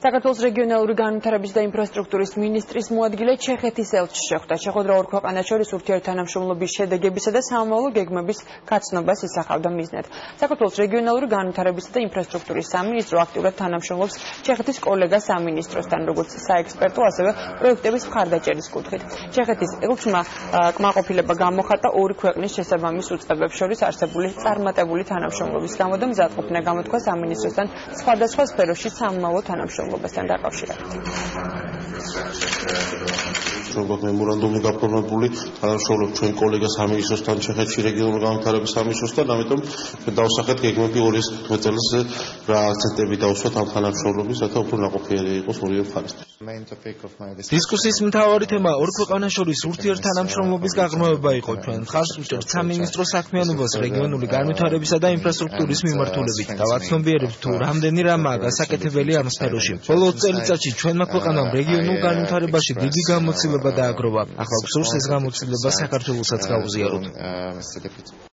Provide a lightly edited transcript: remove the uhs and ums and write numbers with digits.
საქართველოს რეგიონალური განვითარების და ინფრასტრუქტურის მინისტრის მოადგილე ჩეხეთის ელჩი შეხვდა. შეხვედრა ორ ქვეყანას შორის ურთიერთთანამშრომლობის შედეგებისა და სამომავლო გეგმების გაცნობას ისახავდა მიზნად. საქართველოს რეგიონალური განვითარებისა და ინფრასტრუქტურის სამინისტრო აქტიურად თანამშრომლობს ჩეხეთის კოლეგა სამინისტროსთან, როგორც საექსპერტო, ასევე პროექტების მხარდაჭერის კუთხით. ჩეხეთის ელჩმა კმაყოფილება გამოხატა ორი ქვეყნის შესაბამის უწყებებს შორის არსებული წარმატებული თანამშრომლობის გამო და მზადყოფნა გამოთქვა სამინისტროსთან სხვადასხვა სფეროში სამომავლო თანამშრომლობასთან დაკავშირებით. მემორანდუმი გაფორმებული თანამშრომლობ ჩვენ კოლეგა სამინისტროსთან, ჩეხეთში რეგიონული განვითარების სამინისტროსთან, ამიტომ დავსახეთ გეგმები 2015 წელს რა აქცენტები დავსვათ ამ თანამშრომლობის, რათა უფრო ნაყოფიერი იყოს ორივე მხარის. დისკუსიის მთავარი თემა ორ ქვეყანას შორის ურთიერთთანამშრომლობის გაღრმავება იყო. ჩვენ მხარს ვუჭერთ სამინისტრო საქმიანობას რეგიონული განვითარებისა და ინფრასტრუქტურის მიმართულებით და ვაცნობიერებთ თუ რამდენი რამაა გასაკეთებელი ამ სფეროში. ბოლო წელიწადში ჩვენმა ქვეყანამ რეგიონულ განვითარებაში დიდი გამოცდილება დააგროვა. ახლა გვსურს ეს გამოცდილება საქართველოსაც გაუზიაროთ.